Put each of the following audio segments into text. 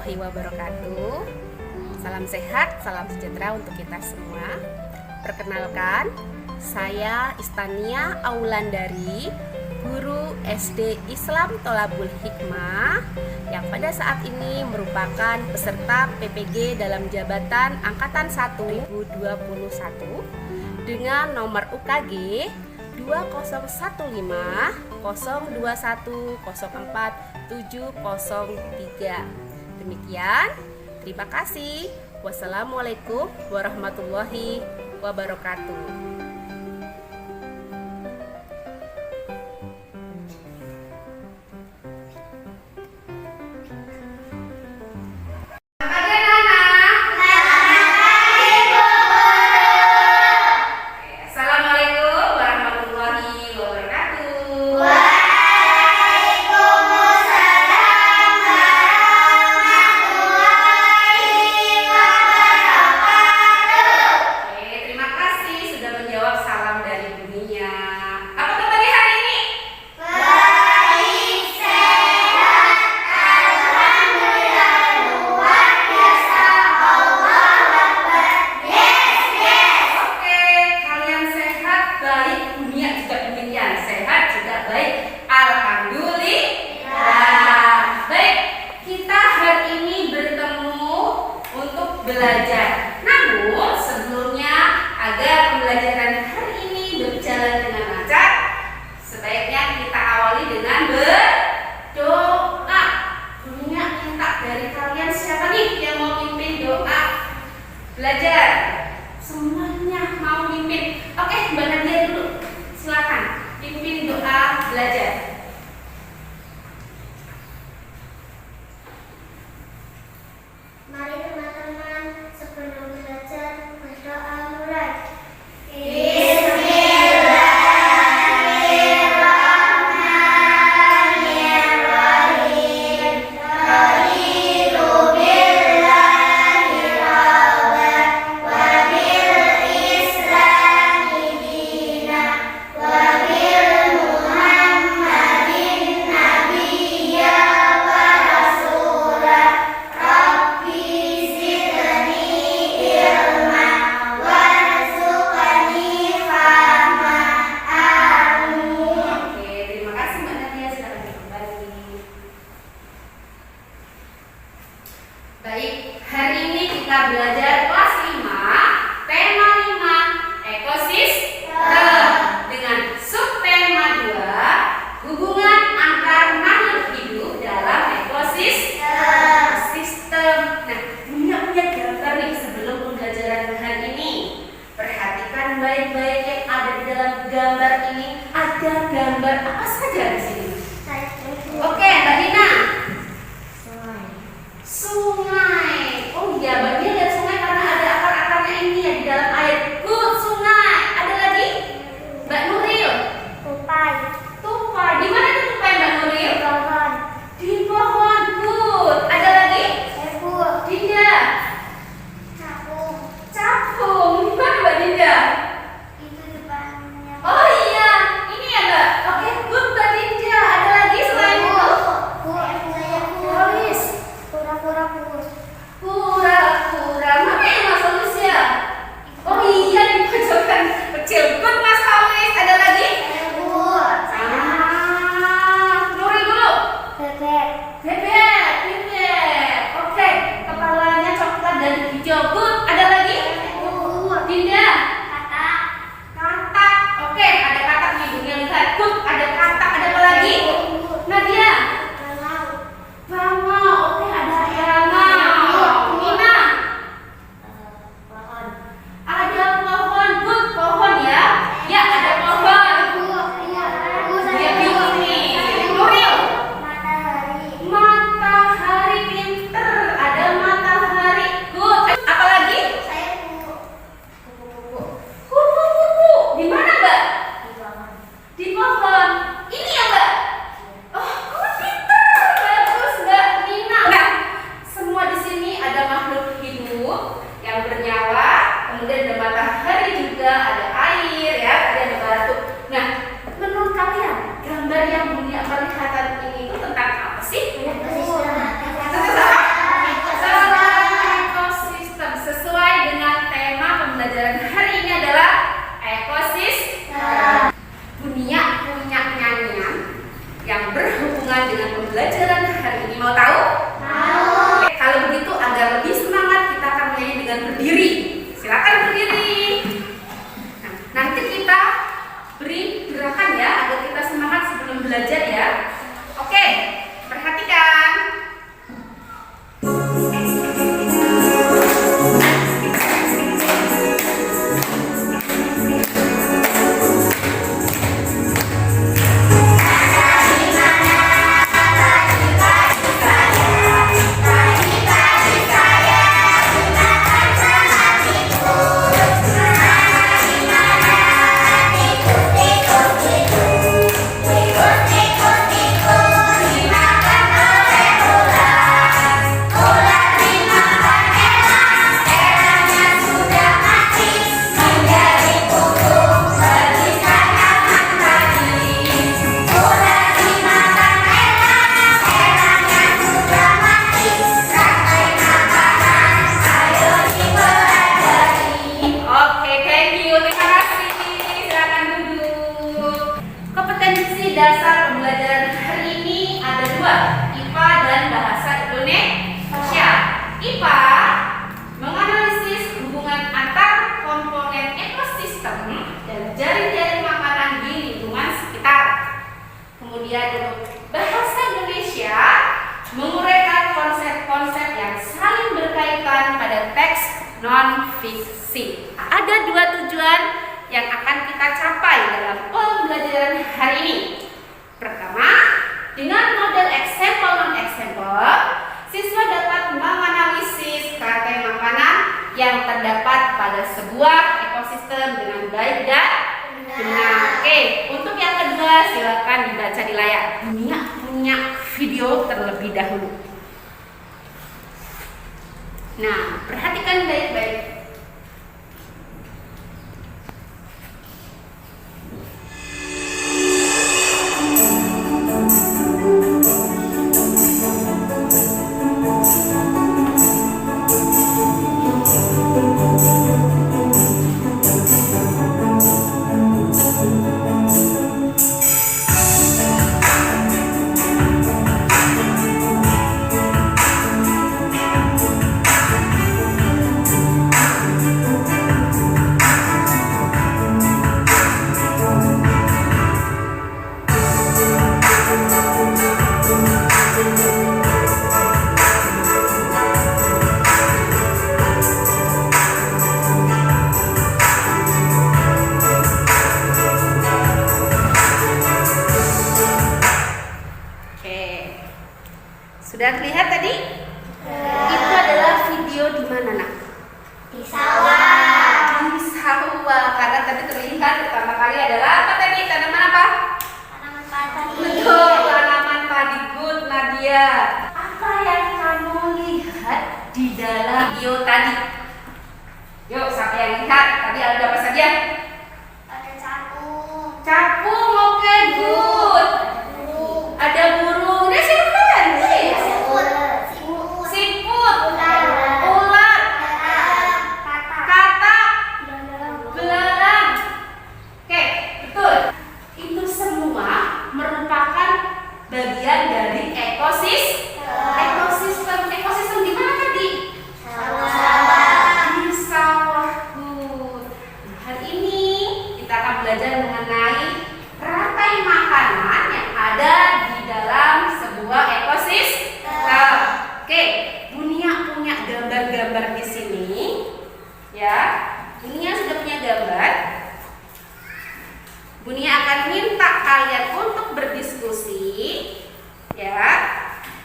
warahmatullahi wabarakatuh. Salam sehat, salam sejahtera untuk kita semua. Perkenalkan, saya Istania Aulandari, guru SD Islam Tholabul Hikmah yang pada saat ini merupakan peserta PPG dalam jabatan Angkatan 1 2021 dengan nomor UKG 2015 021 04 703. Demikian, terima kasih. Wassalamualaikum warahmatullahi wabarakatuh. Belajar. Namun sebelumnya, agar pembelajaran hari ini berjalan dengan lancar, sebaiknya kita awali dengan berdoa. Punya minta dari kalian siapa nih yang mau pimpin doa belajar? Semuanya mau pimpin. Oke, Mbak Nadia dulu. Silakan pimpin doa belajar. Mari teman-teman, sebelum belajar berdoa mulai. Baik, hari ini kita belajar kelas 5, tema 5, ekosistem, dengan subtema 2, hubungan antar makhluk hidup dalam ekosistem. Nah, punya gambar nih sebelum pembelajaran hari ini. Perhatikan baik-baik yang ada di dalam gambar ini. Ada gambar apa saja di sini? Oke, Mbak Dina. Sungai. Oh iya, Mbak Dina lihat sungai karena ada akar-akarnya ini ya di dalam air. Good, sungai. Ada lagi? Mbak Nuril. Tupai. Tupai. Di mana itu tupai, Mbak Nuril? Pohon. Di pohon. Good. Ada lagi? Ebul. Dinda. Capung. Capung. Di mana, Mbak Dinda? Itu depannya. Oh iya, ini ya, Mbak. Oke, good, Mbak Dinda. Ada lagi selain itu? Polis. Pura-pura kurus. Pura-pura. Mana yang Mas Holis ya? Oh iya, di pojokan kecil. Good, Mas Holis. Ada lagi? Ebul. Nuril dulu. Bebek. Bebek. Oke, kepalanya coklat dan hijau. Good. Ada lagi? Ebul. Dinda. Katak. Katak. Oke, ada katak nih. Dunia lihat. Good. Ada katak. Ada apa lagi? Nadia. Bangau. Bangau. Oke, ada bangau. Nina. Pohon. Ada pohon. Good. Pohon ya. Ya, ada pohon. Dia bingung nih. Nuril. Matahari. Matahari, pinter. Ada matahari. Good. Apa lagi? Saya Kupu-kupu. berdiri. Silakan berdiri. Nah, nanti kita beri gerakan ya agar kita semangat sebelum belajar ya. Oke, perhatikan. Dasar pembelajaran hari ini ada dua, IPA dan Bahasa Indonesia. IPA menganalisis hubungan antar komponen ekosistem dan jaring-jaring makanan di lingkungan sekitar. Kemudian untuk Bahasa Indonesia menguraikan konsep-konsep yang saling berkaitan pada teks non-fiksi. Ada dua tujuan yang akan kita capai dalam pembelajaran hari ini. Pertama, dengan model eksempel non-eksempel, siswa dapat menganalisis rantai makanan yang terdapat pada sebuah ekosistem dengan baik dan benar. Oke, untuk yang kedua silakan dibaca di layar. Dunia punya video terlebih dahulu. Nah, perhatikan baik-baik. Sudah terlihat tadi? Itu adalah video di mana, Nak? Di sawah. Di sawah. Karena tadi terlihat pertama kali adalah apa tadi? Tanaman apa? Tanaman padi. Betul, tanaman padi. Good, Nadia. Apa yang kamu lihat di dalam video tadi? Yuk, siapa yang lihat? Tadi ada apa saja? Ada capung. Capung, oke, good. Ada burung. Udah silakan. Siput, ular, katak, belalang. Oke, betul. Itu semua merupakan bagian dari ekosistem. Ekosistem di mana tadi? Di sawahku. Hari ini kita akan belajar mengenai rantai makanan yang ada di dalam sebuah ekosistem. Oke, Bunia punya gambar-gambar di sini, ya. Bunia sudah punya gambar. Bunia akan minta kalian untuk berdiskusi, ya.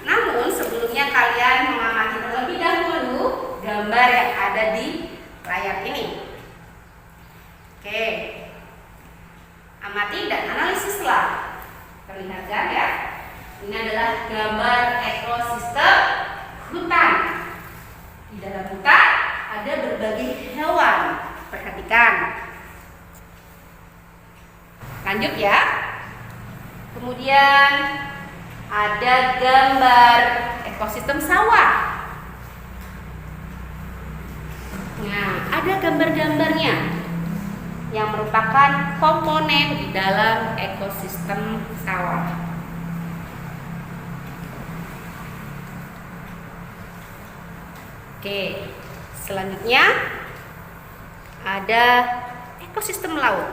Namun sebelumnya kalian mengamati terlebih dahulu gambar yang ada di layar ini. Oke, amati dan analisislah. Terlihat kan ya? Ini adalah gambar ekosistem hutan. Di dalam hutan ada berbagai hewan. Perhatikan. Lanjut ya. Kemudian ada gambar ekosistem sawah. Nah, ada gambar-gambarnya yang merupakan komponen di dalam ekosistem sawah. Oke, selanjutnya ada ekosistem laut.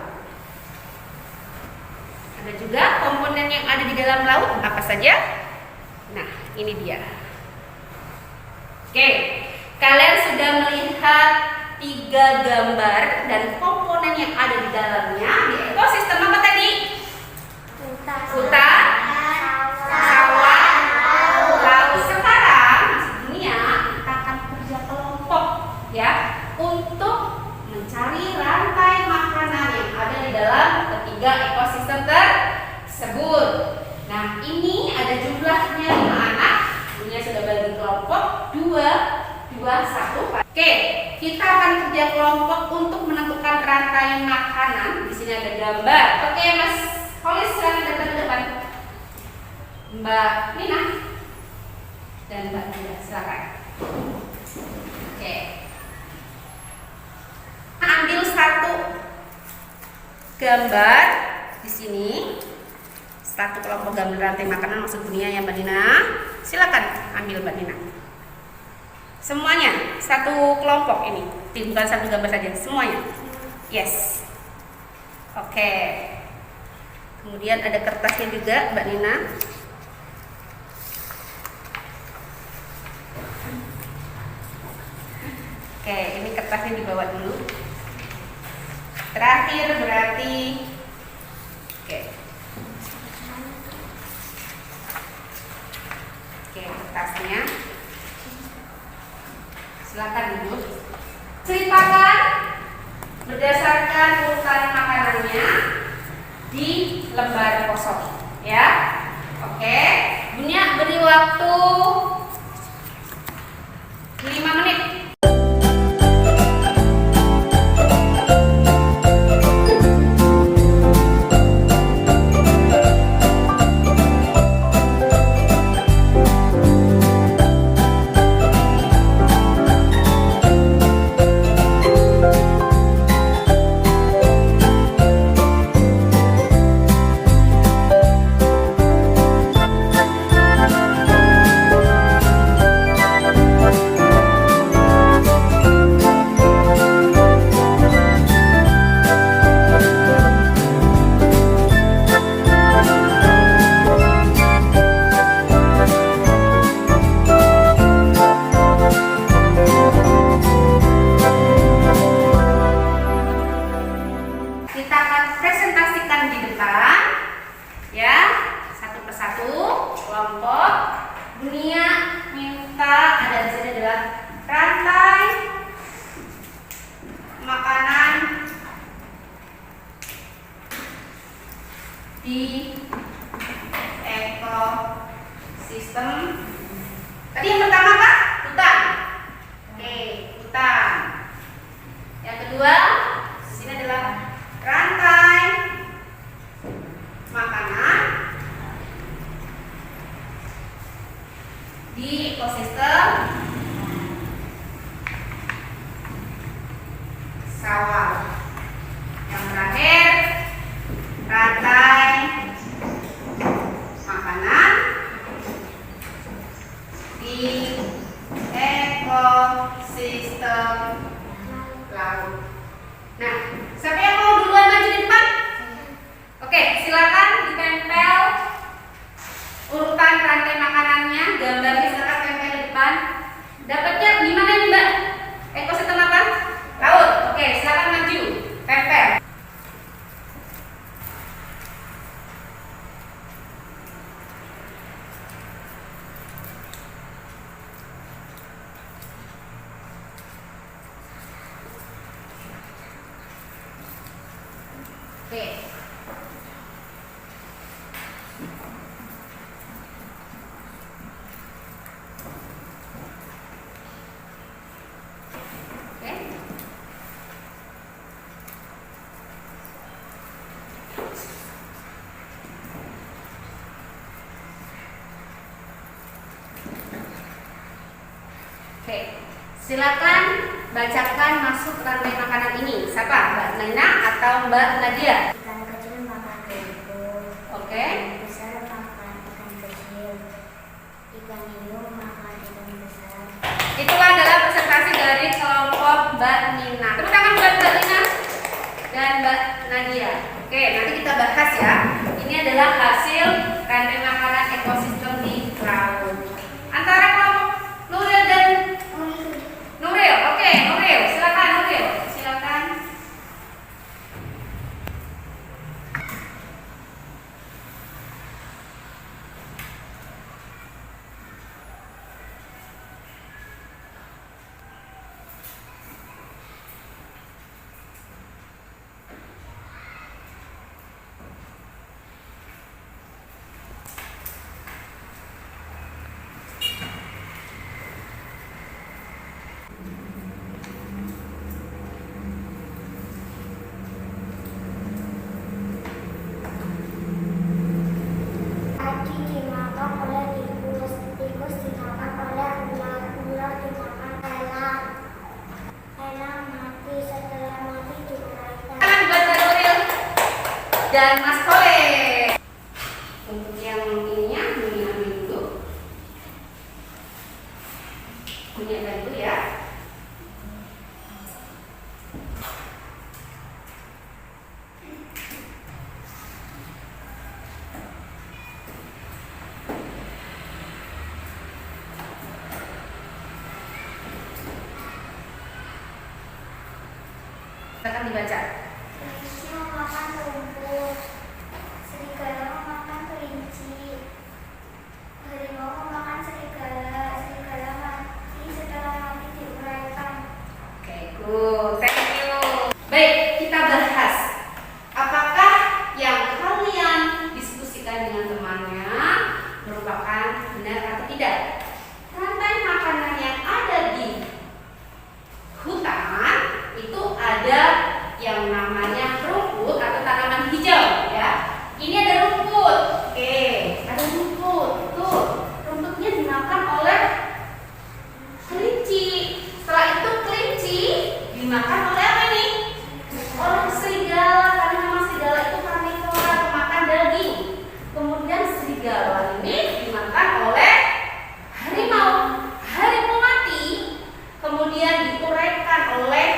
Ada juga komponen yang ada di dalam laut, apa saja? Nah, ini dia. Oke, kalian sudah melihat 3 gambar dan komponen yang ada di dalamnya di ekosistem apa tadi? Hutan, sawah, laut. Sekarang dunia kita akan kerja kelompok ya untuk mencari rantai makanan yang ada di dalam ketiga ekosistem tersebut. Nah, ini ada jumlahnya 5 anak. Dunia sudah bagi kelompok 2, 1. Oke, kita akan kerja kelompok untuk menentukan rantai makanan. Di sini ada gambar. Oke, Mas Holis, silakan datang ke depan. Mbak Nina dan Mbak Nina, silakan. Oke. Ambil satu gambar di sini. Satu kelompok gambar rantai makanan masuk dunia ya Mbak Nina. Silakan ambil Mbak Nina. Semuanya satu kelompok ini, bukan satu gambar saja, semuanya. Yes. Oke. Kemudian ada kertasnya juga Mbak Nina. Oke, ini kertasnya dibawa dulu. Terakhir berarti oke. Oke, kertasnya. Silakan duduk. Ceritakan berdasarkan urutan makanannya di lembar kosong, ya. Oke. Dunia beri waktu 5 menit. Kita akan presentasikan di depan, ya, satu persatu kelompok. Dunia minta ada di sini adalah rantai makanan di ekosistem. Tadi yang pertama apa? Hutan. Oke, hutan. Yang kedua, di sini adalah rantai makanan di ekosistem sawah. Yang terakhir, rantai makanan di ekosistem laut. Nah, siapa yang mau duluan maju di depan? Oke, silakan ditempel urutan rantai makanannya, gambarnya silakan tempel di depan. Dapatnya di mana nih Mbak? Ekosistem apa? Laut. Oke, silakan maju, tempel. Oke. Oke, silakan bacakan masuk rantai makanan ini. Siapa? Mbak Nina atau Mbak Nadia? Ikan kecil makan rumput. Oke. Ikan besar makan ikan kecil. Ikan hiu makan ikan besar. Itulah adalah presentasi dari kelompok Mbak Nina. Tepuk tangan buat Mbak Nina. Nadia. Oke, nanti kita bahas ya. Ini adalah hasil rantai makanan ekosistem di laut. Antara kelompok Nuril dan Nuril. Oke, Nuril, silakan Nuril. Silakan. Padi dimakan oleh tikus, tikus dimakan oleh ular, ular dimakan elang, elang mati, setelah mati diuraikan. Tangan buat Mbak Nuril dan Mas Kole. Untuk yang ininya, Mimi ambil dulu. Mimi ambil dulu ya. Silakan dibaca. Kelinci memakan rumput, serigala memakan kelinci, harimau memakan serigala, serigala mati, setelah mati diuraikan. Oke, good. Thank you. Baik, kita bahas. Apakah yang kalian diskusikan dengan temannya merupakan benar atau tidak? Rantai makanan yang ada di hutan itu ada yang namanya rumput atau tanaman hijau ya. Ini ada rumput. Oke, ada rumput. Tuh, rumputnya dimakan oleh kelinci. Setelah itu kelinci dimakan oleh apa nih? Oleh serigala. Karena memang serigala itu karnivora, pemakan daging. Kemudian serigala ini dimakan oleh harimau. Harimau mati, kemudian diuraikan oleh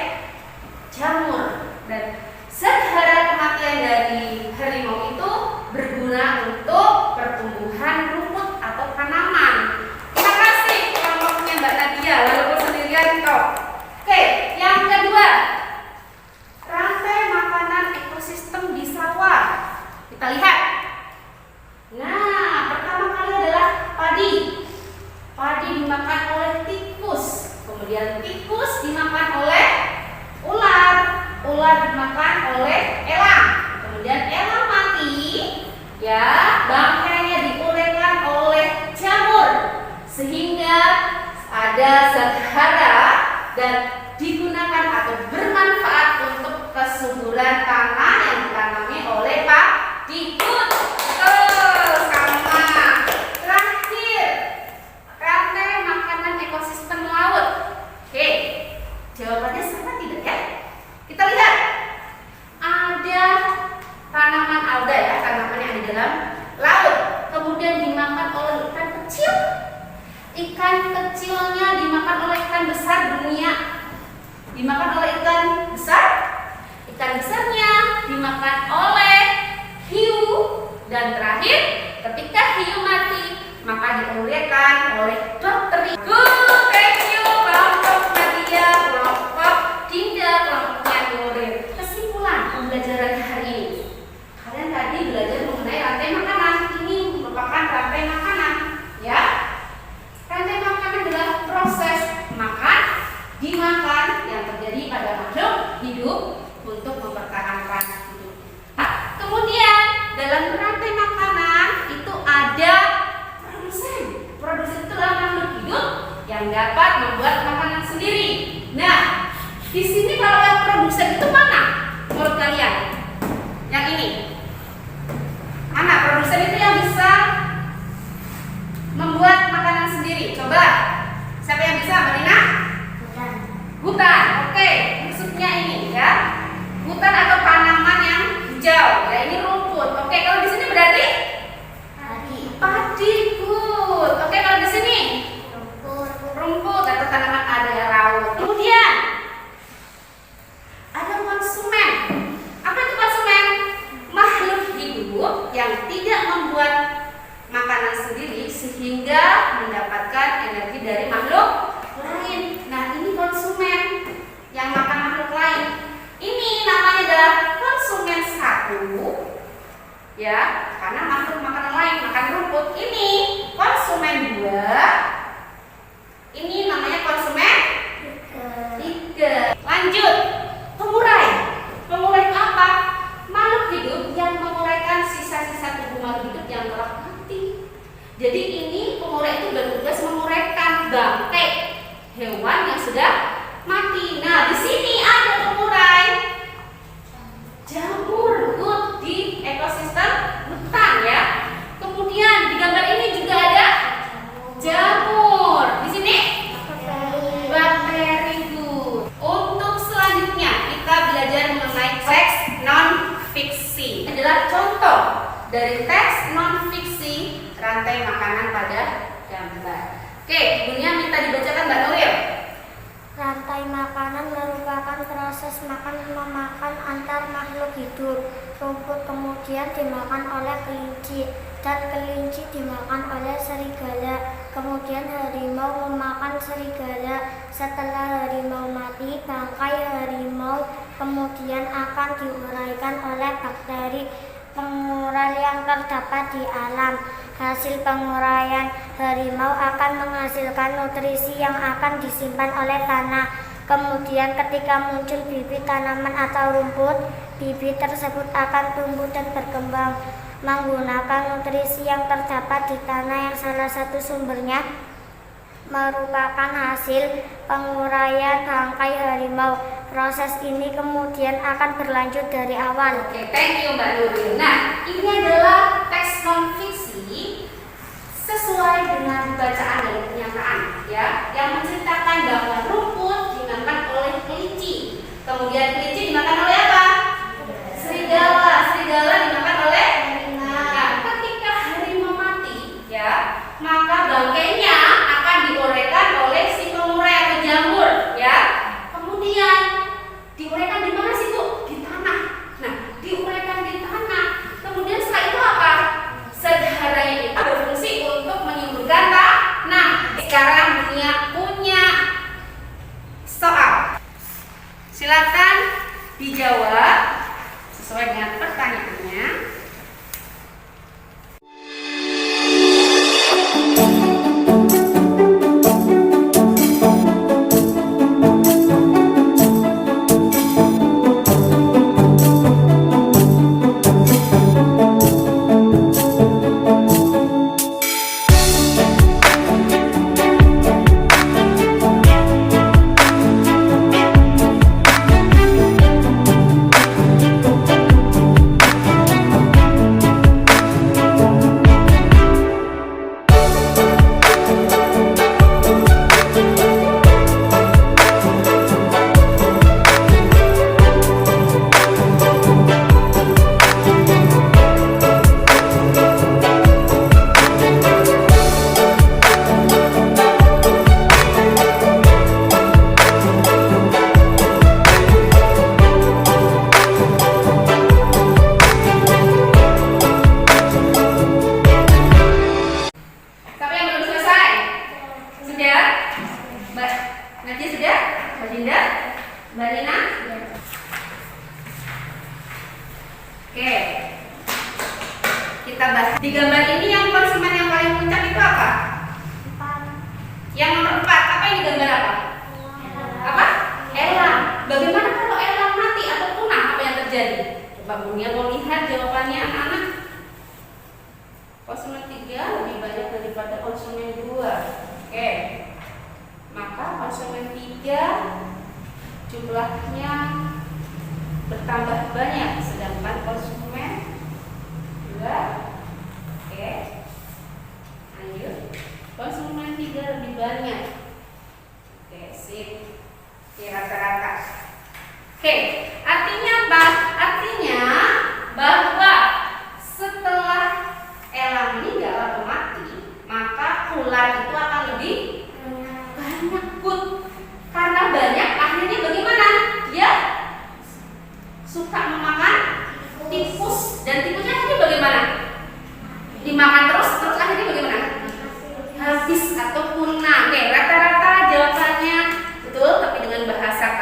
jamur. Dan sehara kematian dari harimau itu berguna untuk pertumbuhan rumput atau tanaman. Terima kasih kelompoknya Mbak Nadia, walaupun sendirian kok. Oke, yang kedua, rantai makanan ekosistem di sawah. Kita lihat. Nah, pertama kali adalah padi. Padi dimakan oleh tikus. Kemudian tikus dimakan oleh ular. Ular dimakan oleh elang. Kemudian elang mati. Ya, bangkainya diuraikan oleh jamur. Sehingga ada zat hara dan digunakan atau bermanfaat untuk kesuburan tanah yang ditanami oleh Pak Dikut. Betul, sama. Terakhir, rantai makanan ekosistem laut. Oke, jawabannya sama tidak ya? Kita lihat. Ada tanaman alga ya, tanaman yang di dalam laut. Kemudian dimakan oleh ikan kecil. Ikan kecilnya dimakan oleh ikan besar dunia. Dimakan oleh ikan besar. Ikan besarnya dimakan oleh hiu. Dan terakhir, ketika hiu mati, maka diuraikan oleh bakteri. Good, thank you kelompok Nadia, kelompok Dinda, kelompoknya Nuril. Kesimpulan pembelajaran hari ini, kalian tadi belajar mengenai rantai makanan. Ini merupakan rantai makanan, ya. Rantai makanan adalah proses makan, dimakan yang terjadi pada makhluk hidup untuk mempertahankan hidup. Nah, kemudian dalam rantai makanan itu ada produsen. Produsen itu adalah makhluk hidup yang dapat membuat makanan sendiri. Nah, di sini kalau yang produsen itu mana menurut kalian? Yang ini. Mana produsen itu yang bisa membuat makanan sendiri? Coba. Siapa yang bisa, Mbak Nina? Hutan. Hutan. Oke, maksudnya ini ya. Hutan atau tanaman yang hijau. Ya, ini rumput. Oke, kalau di sini berarti Padi. padi. Good. Oke, kalau di sini Rumput. rumput atau tanaman ada laut. Kemudian ya, karena makhluk makanan lain makan rumput. Ini konsumen 2, ini namanya konsumen 3. Lanjut, pengurai. Pengurai itu apa? Makhluk hidup yang menguraikan sisa-sisa tubuh makhluk hidup yang telah mati. Jadi ini pengurai itu bertugas menguraikan bangkai hewan yang sudah mati. Nah, di sini ada pengurai jamur good di ekosistem hutan ya. Kemudian di gambar ini juga ada jamur. Di sini bakteri good. Untuk selanjutnya kita belajar mengenai teks non-fiksi. Ini adalah contoh dari teks non-fiksi rantai makanan pada gambar. Oke, bunyinya minta dibacakan Mbak Nuril. Rantai makanan merupakan proses makan-memakan antar makhluk hidup. Rumput kemudian dimakan oleh kelinci, dan kelinci dimakan oleh serigala. Kemudian harimau memakan serigala. Setelah harimau mati, bangkai harimau kemudian akan diuraikan oleh bakteri pengurai yang terdapat di alam. Hasil penguraian harimau akan menghasilkan nutrisi yang akan disimpan oleh tanah. Kemudian ketika muncul bibit tanaman atau rumput, bibit tersebut akan tumbuh dan berkembang menggunakan nutrisi yang terdapat di tanah yang salah satu sumbernya merupakan hasil penguraian bangkai harimau. Proses ini kemudian akan berlanjut dari awal. Oke, thank you Mbak Nuril. Nah, ini adalah teks non-fiksi sesuai dengan bacaan dan kenyataan ya, yang menceritakan bahwa rumput dimakan oleh kelinci. Kemudian kelinci dimakan oleh apa? Serigala. Serigala dimakan oleh ketika harimau mati ya, maka bangkainya akan diuraikan oleh si pengurai atau jamur ya. Kemudian diuraikan di mana sih Bu? Di tanah. Nah, diuraikan di tanah. Kemudian setelah itu apa? Sedaranya itu berfungsi untuk menyuburkan tanah. Sekarang punya soal. Silakan dijawab sesuai dengan pertanyaannya. Di gambar ini yang konsumen yang paling puncak itu apa? Yang nomor 4. Apa yang digambar apa? Apa? Elang. Bagaimana kalau elang mati atau punah? Apa yang terjadi? Coba Bunia mau lihat jawabannya anak-anak. Konsumen 3 lebih banyak daripada konsumen 2. Oke. Maka konsumen 3 jumlahnya bertambah banyak, sedangkan konsumen 2 lanjut. Konsumen 3 lebih banyak. Oke, sip. Rata-rata. Oke, artinya apa? Artinya bahwa setelah elang meninggal atau mati, maka ular itu akan lebih banyak put. Karena banyak, akhirnya bagaimana? Dia suka memakan tikus, dan tikusnya akhirnya bagaimana? Dimakan terus akhirnya bagaimana? Habis atau punah. Oke, rata-rata jawabannya betul, tapi dengan bahasa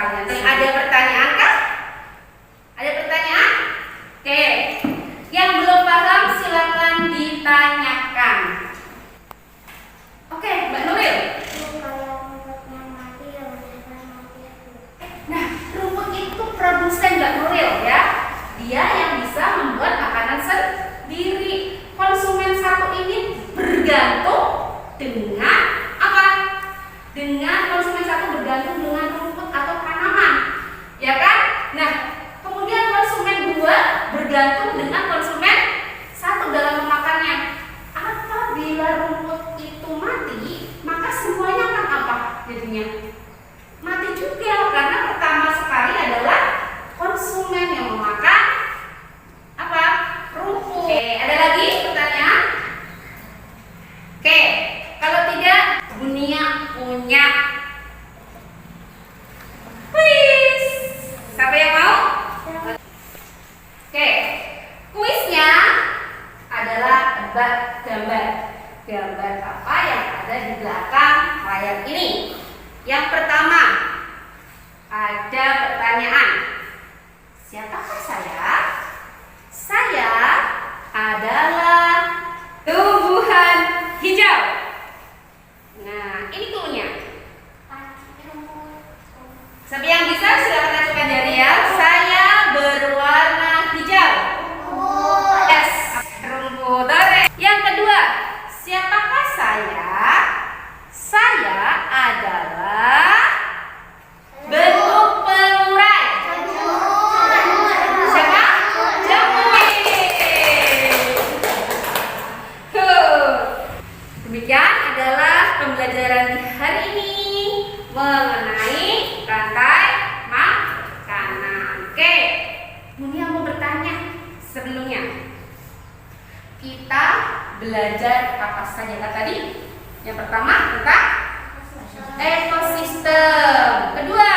gambar apa yang ada di belakang layar ini. Yang pertama, ada pertanyaan. Siapakah saya? Saya adalah tumbuhan hijau. Nah, ini cluenya. Siapa yang bisa silakan ajukan jari ya. Saya berwarna hijau. Yes, rumput. Yang kedua, siapakah saya? Saya adalah bentuk pengurai. Siapa? Jamur. Demikian adalah pembelajaran di hari ini mengenai rantai makanan. Oke, Munia mau bertanya sebelumnya. Kita belajar apa saja tadi? Yang pertama tentang ekosistem. Kedua,